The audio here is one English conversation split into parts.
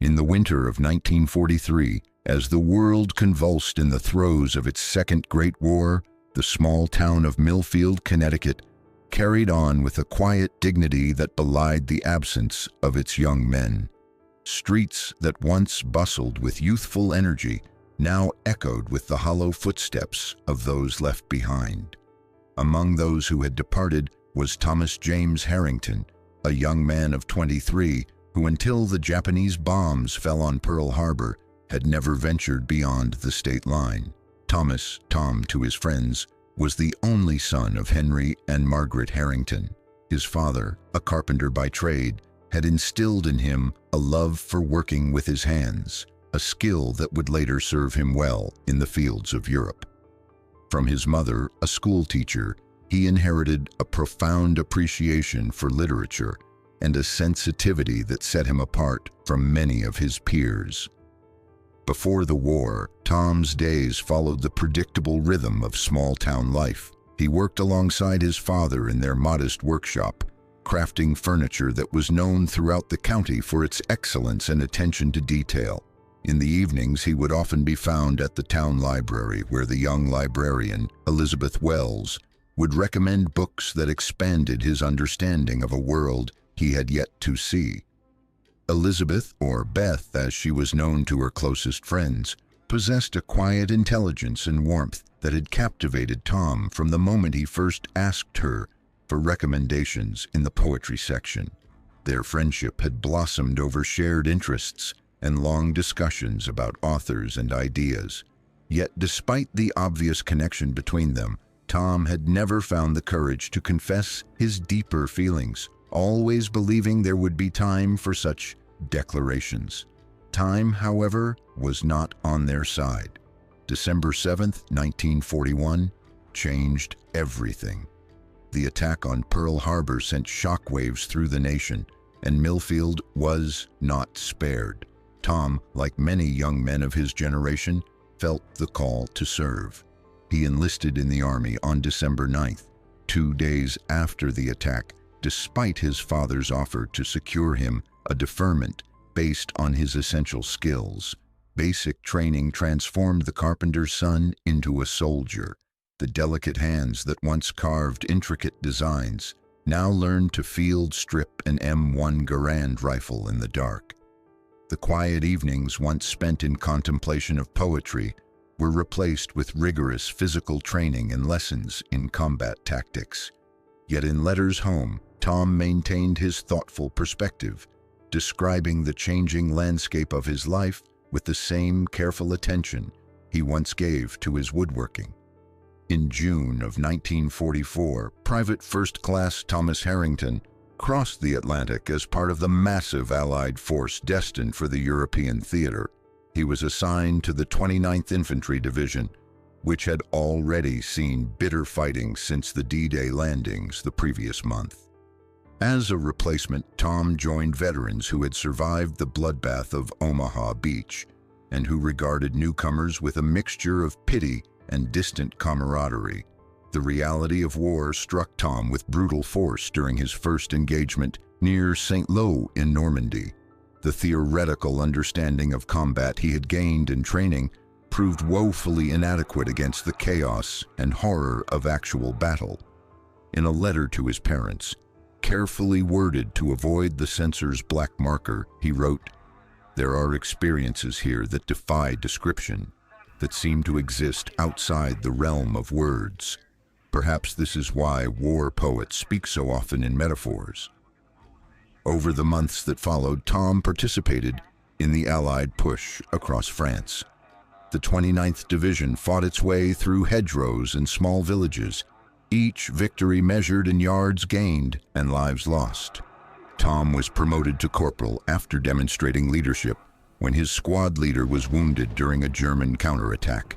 In the winter of 1943, as the world convulsed in the throes of its Second Great War, the small town of Millfield, Connecticut, carried on with a quiet dignity that belied the absence of its young men. Streets that once bustled with youthful energy now echoed with the hollow footsteps of those left behind. Among those who had departed was Thomas James Harrington, a young man of 23 who, until the Japanese bombs fell on Pearl Harbor, had never ventured beyond the state line. Thomas, Tom to his friends, was the only son of Henry and Margaret Harrington. His father, a carpenter by trade, had instilled in him a love for working with his hands, a skill that would later serve him well in the fields of Europe. From his mother, a school teacher, he inherited a profound appreciation for literature and a sensitivity that set him apart from many of his peers. Before the war, Tom's days followed the predictable rhythm of small-town life. He worked alongside his father in their modest workshop, crafting furniture that was known throughout the county for its excellence and attention to detail. In the evenings, he would often be found at the town library, where the young librarian, Elizabeth Wells, would recommend books that expanded his understanding of a world he had yet to see. Elizabeth, or Beth as she was known to her closest friends, possessed a quiet intelligence and warmth that had captivated Tom from the moment he first asked her for recommendations in the poetry section. Their friendship had blossomed over shared interests and long discussions about authors and ideas. Yet despite the obvious connection between them, Tom had never found the courage to confess his deeper feelings, always believing there would be time for such declarations. Time, however, was not on their side. December 7th, 1941, changed everything. The attack on Pearl Harbor sent shockwaves through the nation, and Millfield was not spared. Tom, like many young men of his generation, felt the call to serve. He enlisted in the Army on December 9th, 2 days after the attack, despite his father's offer to secure him a deferment based on his essential skills. Basic training transformed the carpenter's son into a soldier. The delicate hands that once carved intricate designs now learned to field strip an M1 Garand rifle in the dark. The quiet evenings once spent in contemplation of poetry were replaced with rigorous physical training and lessons in combat tactics. Yet in letters home, Tom maintained his thoughtful perspective, describing the changing landscape of his life with the same careful attention he once gave to his woodworking. In June of 1944, Private First Class Thomas Harrington crossed the Atlantic as part of the massive Allied force destined for the European theater. He was assigned to the 29th Infantry Division, which had already seen bitter fighting since the D-Day landings the previous month. As a replacement, Tom joined veterans who had survived the bloodbath of Omaha Beach and who regarded newcomers with a mixture of pity and distant camaraderie. The reality of war struck Tom with brutal force during his first engagement near St. Lo in Normandy. The theoretical understanding of combat he had gained in training proved woefully inadequate against the chaos and horror of actual battle. In a letter to his parents, carefully worded to avoid the censor's black marker, he wrote, "There are experiences here that defy description, that seem to exist outside the realm of words. Perhaps this is why war poets speak so often in metaphors." Over the months that followed, Tom participated in the Allied push across France. The 29th Division fought its way through hedgerows and small villages, each victory measured in yards gained and lives lost. Tom was promoted to corporal after demonstrating leadership when his squad leader was wounded during a German counterattack.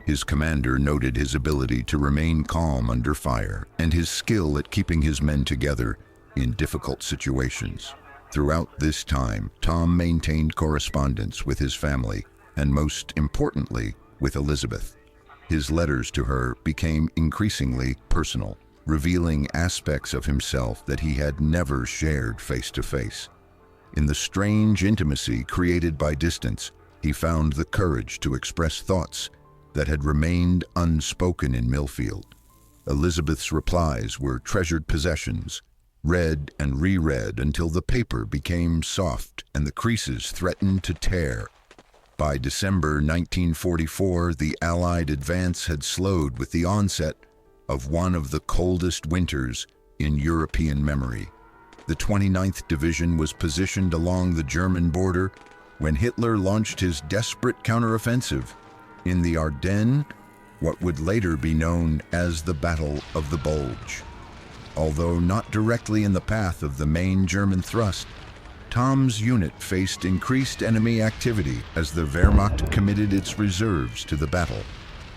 His commander noted his ability to remain calm under fire and his skill at keeping his men together in difficult situations. Throughout this time, Tom maintained correspondence with his family and, most importantly, with Elizabeth. His letters to her became increasingly personal, revealing aspects of himself that he had never shared face to face. In the strange intimacy created by distance, he found the courage to express thoughts that had remained unspoken in Millfield. Elizabeth's replies were treasured possessions, read and reread until the paper became soft and the creases threatened to tear. By December 1944, the Allied advance had slowed with the onset of one of the coldest winters in European memory. The 29th Division was positioned along the German border when Hitler launched his desperate counteroffensive in the Ardennes, what would later be known as the Battle of the Bulge. Although not directly in the path of the main German thrust, Tom's unit faced increased enemy activity as the Wehrmacht committed its reserves to the battle.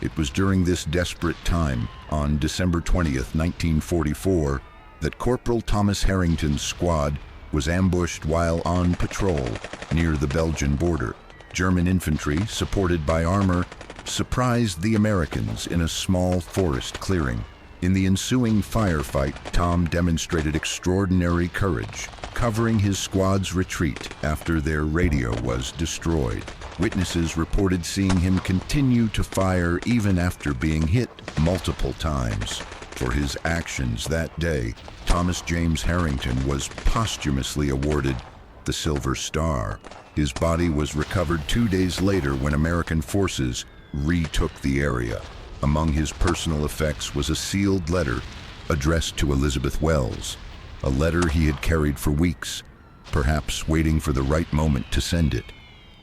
It was during this desperate time, on December 20th, 1944, that Corporal Thomas Harrington's squad was ambushed while on patrol near the Belgian border. German infantry, supported by armor, surprised the Americans in a small forest clearing. In the ensuing firefight, Tom demonstrated extraordinary courage, covering his squad's retreat after their radio was destroyed. Witnesses reported seeing him continue to fire even after being hit multiple times. For his actions that day, Thomas James Harrington was posthumously awarded the Silver Star. His body was recovered 2 days later when American forces retook the area. Among his personal effects was a sealed letter addressed to Elizabeth Wells, a letter he had carried for weeks, perhaps waiting for the right moment to send it,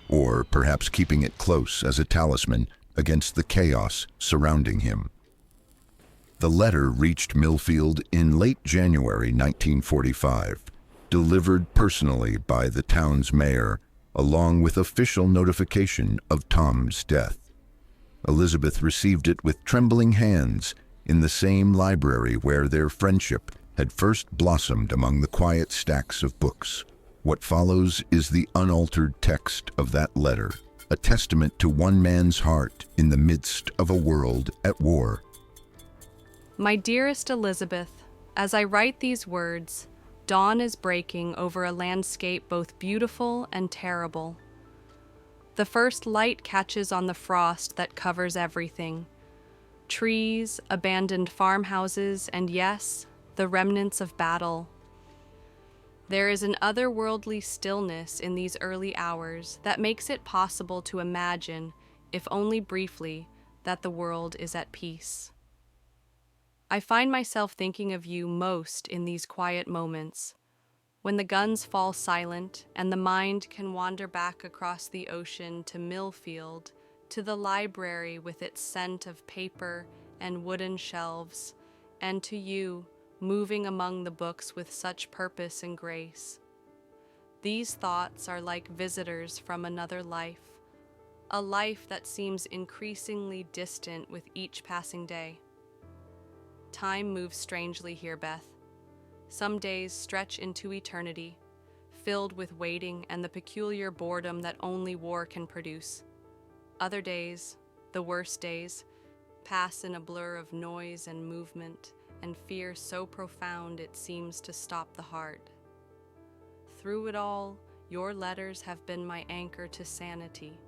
or perhaps keeping it close as a talisman against the chaos surrounding him. The letter reached Millfield in late January 1945, delivered personally by the town's mayor, along with official notification of Tom's death. Elizabeth received it with trembling hands in the same library where their friendship had first blossomed among the quiet stacks of books. What follows is the unaltered text of that letter, a testament to one man's heart in the midst of a world at war. My dearest Elizabeth, as I write these words, dawn is breaking over a landscape both beautiful and terrible. The first light catches on the frost that covers everything. Trees, abandoned farmhouses, and yes, the remnants of battle. There is an otherworldly stillness in these early hours that makes it possible to imagine, if only briefly, that the world is at peace. I find myself thinking of you most in these quiet moments, when the guns fall silent and the mind can wander back across the ocean to Millfield, to the library with its scent of paper and wooden shelves, and to you, moving among the books with such purpose and grace. These thoughts are like visitors from another life, a life that seems increasingly distant with each passing day. Time moves strangely here, Beth. Some days stretch into eternity, filled with waiting and the peculiar boredom that only war can produce. Other days, the worst days, pass in a blur of noise and movement and fear so profound it seems to stop the heart. Through it all, your letters have been my anchor to sanity,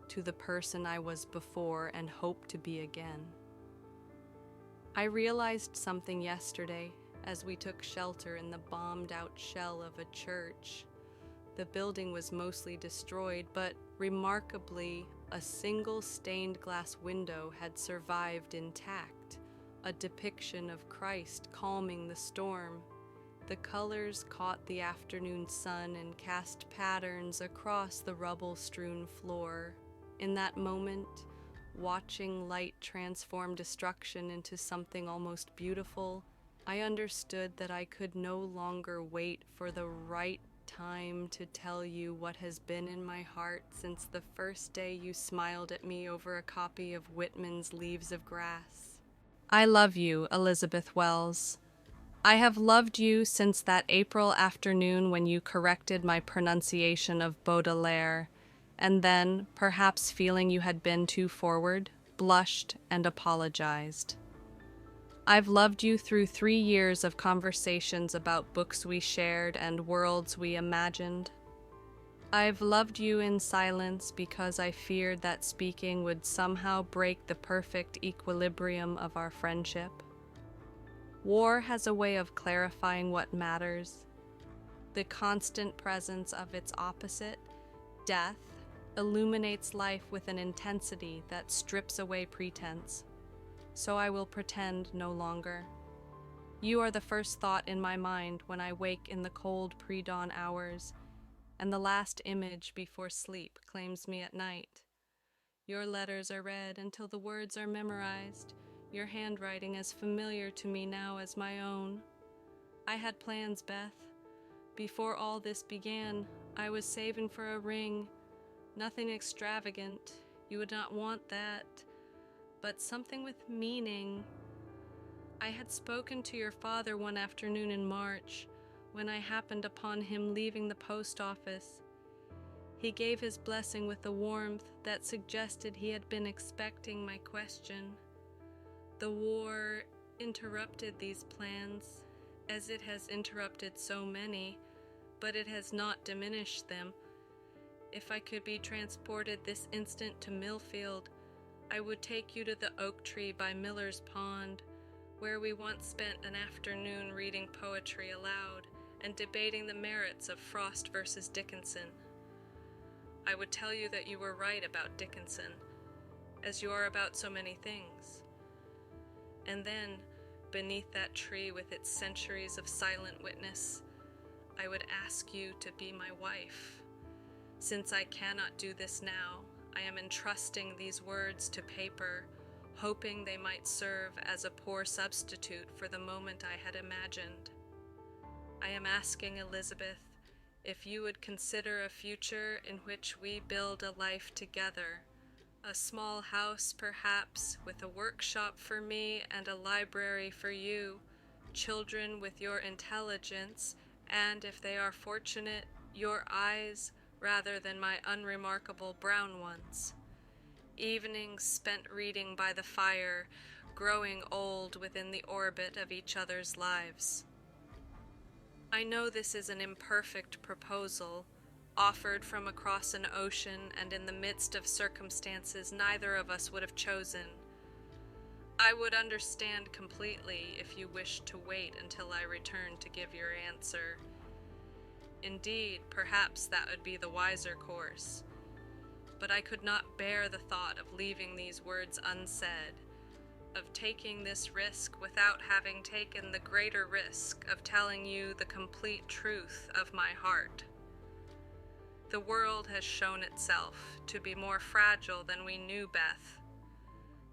to the person I was before and hope to be again. I realized something yesterday as we took shelter in the bombed-out shell of a church. The building was mostly destroyed, but remarkably, a single stained glass window had survived intact, a depiction of Christ calming the storm. The colors caught the afternoon sun and cast patterns across the rubble-strewn floor. In that moment, watching light transform destruction into something almost beautiful, I understood that I could no longer wait for the right time to tell you what has been in my heart since the first day you smiled at me over a copy of Whitman's Leaves of Grass. I love you, Elizabeth Wells. I have loved you since that April afternoon when you corrected my pronunciation of Baudelaire, and then, perhaps feeling you had been too forward, blushed and apologized. I've loved you through 3 years of conversations about books we shared and worlds we imagined, I've loved you in silence because I feared that speaking would somehow break the perfect equilibrium of our friendship. War has a way of clarifying what matters. The constant presence of its opposite, death, illuminates life with an intensity that strips away pretense. So I will pretend no longer. You are the first thought in my mind when I wake in the cold pre-dawn hours, and the last image before sleep claims me at night. Your letters are read until the words are memorized, your handwriting as familiar to me now as my own. I had plans, Beth. Before all this began, I was saving for a ring. Nothing extravagant, you would not want that, but something with meaning. I had spoken to your father one afternoon in March, when I happened upon him leaving the post office. He gave his blessing with a warmth that suggested he had been expecting my question. The war interrupted these plans, as it has interrupted so many, but it has not diminished them. If I could be transported this instant to Millfield, I would take you to the oak tree by Miller's Pond, where we once spent an afternoon reading poetry aloud and debating the merits of Frost versus Dickinson. I would tell you that you were right about Dickinson, as you are about so many things. And then, beneath that tree with its centuries of silent witness, I would ask you to be my wife. Since I cannot do this now, I am entrusting these words to paper, hoping they might serve as a poor substitute for the moment I had imagined. I am asking Elizabeth if you would consider a future in which we build a life together, a small house perhaps, with a workshop for me and a library for you, children with your intelligence, and, if they are fortunate, your eyes rather than my unremarkable brown ones. Evenings spent reading by the fire, growing old within the orbit of each other's lives. I know this is an imperfect proposal, offered from across an ocean and in the midst of circumstances neither of us would have chosen. I would understand completely if you wished to wait until I returned to give your answer. Indeed, perhaps that would be the wiser course. But I could not bear the thought of leaving these words unsaid, of taking this risk without having taken the greater risk of telling you the complete truth of my heart. The world has shown itself to be more fragile than we knew, Beth.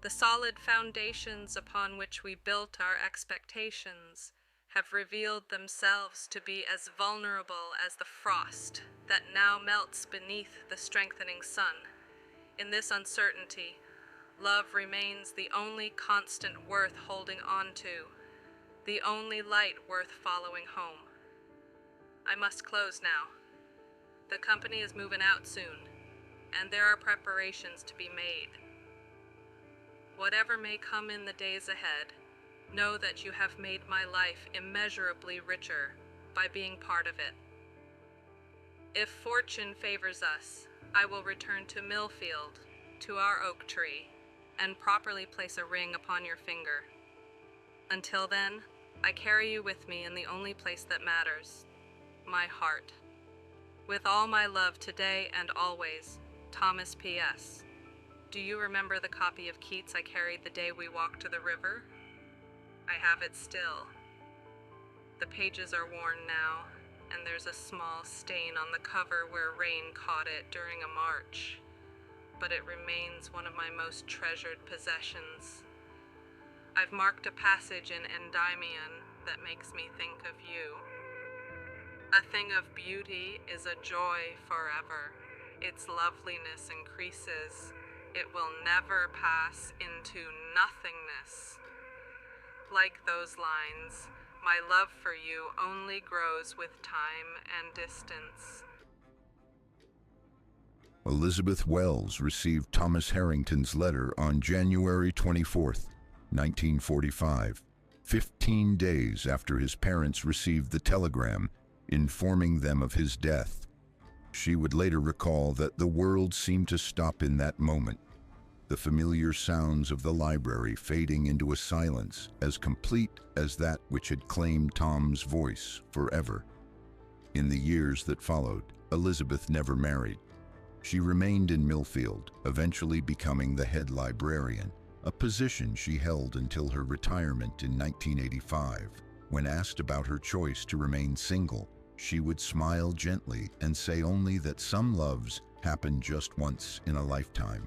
The solid foundations upon which we built our expectations have revealed themselves to be as vulnerable as the frost that now melts beneath the strengthening sun. In this uncertainty, love remains the only constant worth holding on to, the only light worth following home. I must close now. The company is moving out soon, and there are preparations to be made. Whatever may come in the days ahead, know that you have made my life immeasurably richer by being part of it. If fortune favors us, I will return to Millfield, to our oak tree, and properly place a ring upon your finger. Until then, I carry you with me in the only place that matters, my heart. With all my love today and always, Thomas P.S. Do you remember the copy of Keats I carried the day we walked to the river? I have it still. The pages are worn now, and there's a small stain on the cover where rain caught it during a march, but it remains one of my most treasured possessions. I've marked a passage in Endymion that makes me think of you. A thing of beauty is a joy forever. Its loveliness increases. It will never pass into nothingness. Like those lines, my love for you only grows with time and distance. Elizabeth Wells received Thomas Harrington's letter on January 24, 1945, 15 days after his parents received the telegram informing them of his death. She would later recall that the world seemed to stop in that moment, the familiar sounds of the library fading into a silence as complete as that which had claimed Tom's voice forever. In the years that followed, Elizabeth never married. She remained in Millfield, eventually becoming the head librarian, a position she held until her retirement in 1985. When asked about her choice to remain single, she would smile gently and say only that some loves happen just once in a lifetime.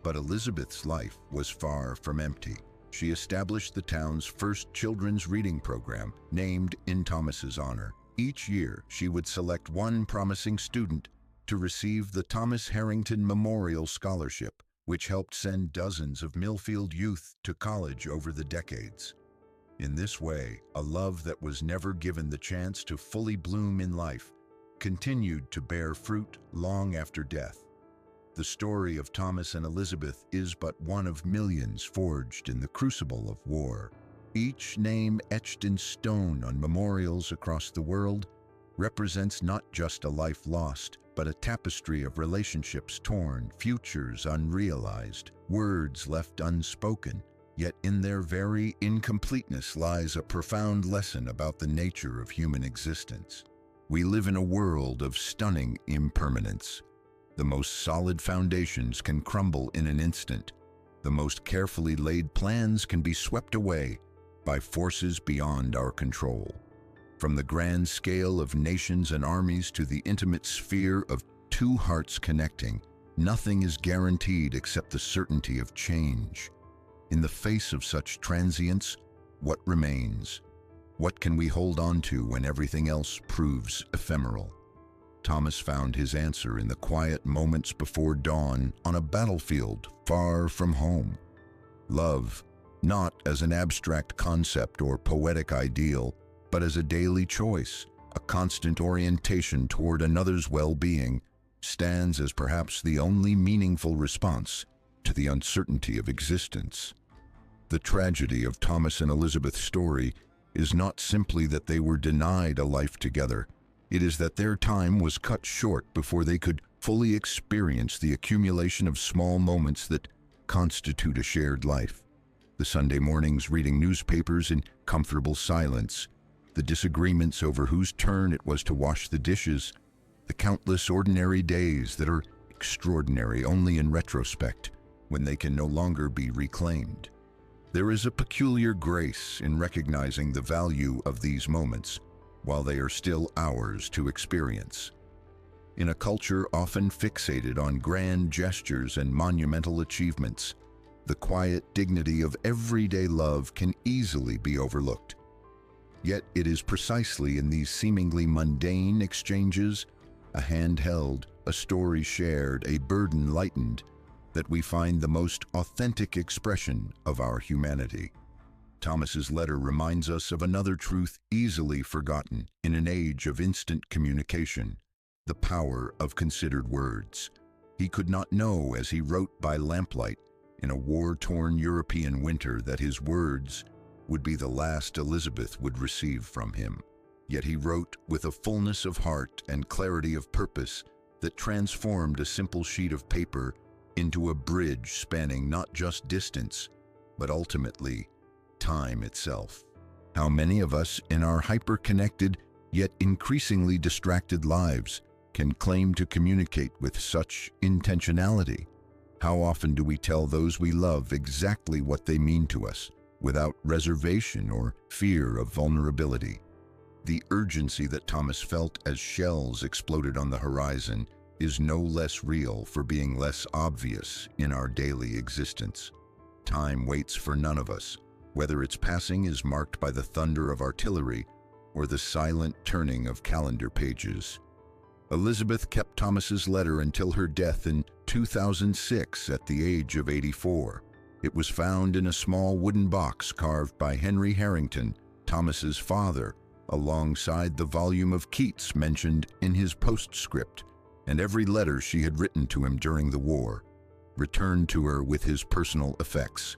But Elizabeth's life was far from empty. She established the town's first children's reading program, named in Thomas's honor. Each year, she would select one promising student to receive the Thomas Harrington Memorial Scholarship, which helped send dozens of Millfield youth to college over the decades. In this way, a love that was never given the chance to fully bloom in life continued to bear fruit long after death. The story of Thomas and Elizabeth is but one of millions forged in the crucible of war. Each name etched in stone on memorials across the world represents not just a life lost, but a tapestry of relationships torn, futures unrealized, words left unspoken. Yet in their very incompleteness lies a profound lesson about the nature of human existence. We live in a world of stunning impermanence. The most solid foundations can crumble in an instant. The most carefully laid plans can be swept away by forces beyond our control. From the grand scale of nations and armies to the intimate sphere of two hearts connecting, nothing is guaranteed except the certainty of change. In the face of such transience, what remains? What can we hold on to when everything else proves ephemeral? Thomas found his answer in the quiet moments before dawn on a battlefield far from home. Love, not as an abstract concept or poetic ideal, but as a daily choice, a constant orientation toward another's well-being, stands as perhaps the only meaningful response to the uncertainty of existence. The tragedy of Thomas and Elizabeth's story is not simply that they were denied a life together. It is that their time was cut short before they could fully experience the accumulation of small moments that constitute a shared life. The Sunday mornings reading newspapers in comfortable silence, the disagreements over whose turn it was to wash the dishes, the countless ordinary days that are extraordinary only in retrospect, when they can no longer be reclaimed. There is a peculiar grace in recognizing the value of these moments, while they are still ours to experience. In a culture often fixated on grand gestures and monumental achievements, the quiet dignity of everyday love can easily be overlooked. Yet it is precisely in these seemingly mundane exchanges, a hand held, a story shared, a burden lightened, that we find the most authentic expression of our humanity. Thomas's letter reminds us of another truth easily forgotten in an age of instant communication: the power of considered words. He could not know as he wrote by lamplight in a war-torn European winter that his words would be the last Elizabeth would receive from him. Yet he wrote with a fullness of heart and clarity of purpose that transformed a simple sheet of paper into a bridge spanning not just distance, but ultimately time itself. How many of us in our hyper-connected yet increasingly distracted lives can claim to communicate with such intentionality? How often do we tell those we love exactly what they mean to us, without reservation or fear of vulnerability? The urgency that Thomas felt as shells exploded on the horizon is no less real for being less obvious in our daily existence. Time waits for none of us, whether its passing is marked by the thunder of artillery or the silent turning of calendar pages. Elizabeth kept Thomas's letter until her death in 2006 at the age of 84. It was found in a small wooden box carved by Henry Harrington, Thomas's father, alongside the volume of Keats mentioned in his postscript, and every letter she had written to him during the war, returned to her with his personal effects.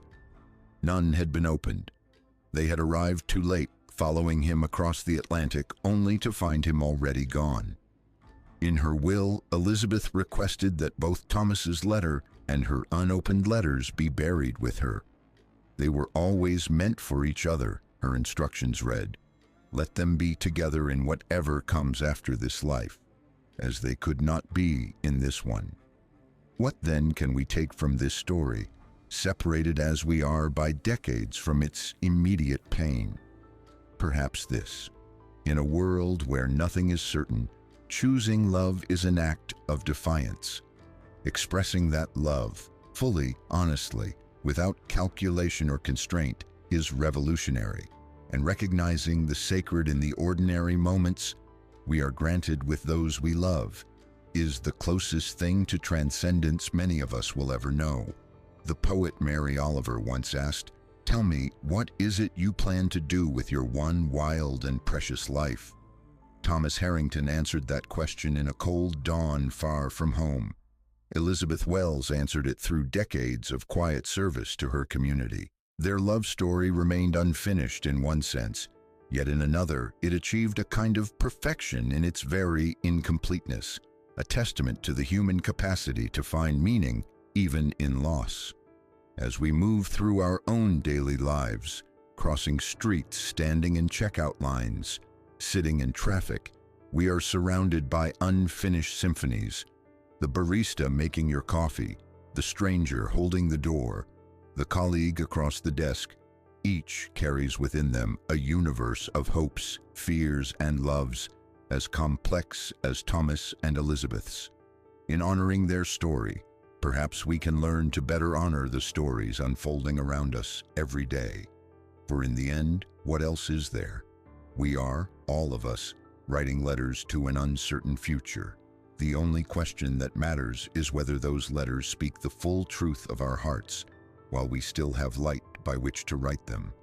None had been opened. They had arrived too late, following him across the Atlantic only to find him already gone. In her will, Elizabeth requested that both Thomas's letter and her unopened letters be buried with her. They were always meant for each other, her instructions read. Let them be together in whatever comes after this life, as they could not be in this one. What then can we take from this story, separated as we are by decades from its immediate pain? Perhaps this: in a world where nothing is certain, choosing love is an act of defiance. Expressing that love, fully, honestly, without calculation or constraint, is revolutionary. And recognizing the sacred in the ordinary moments we are granted with those we love is the closest thing to transcendence many of us will ever know. The poet Mary Oliver once asked, "Tell me, what is it you plan to do with your one wild and precious life?" Thomas Harrington answered that question in a cold dawn far from home. Elizabeth Wells answered it through decades of quiet service to her community. Their love story remained unfinished in one sense, yet in another, it achieved a kind of perfection in its very incompleteness, a testament to the human capacity to find meaning even in loss. As we move through our own daily lives, crossing streets, standing in checkout lines, sitting in traffic, we are surrounded by unfinished symphonies. The barista making your coffee, the stranger holding the door, the colleague across the desk, each carries within them a universe of hopes, fears, and loves as complex as Thomas and Elizabeth's. In honoring their story, perhaps we can learn to better honor the stories unfolding around us every day. For in the end, what else is there? We are, all of us, writing letters to an uncertain future. The only question that matters is whether those letters speak the full truth of our hearts, while we still have light by which to write them.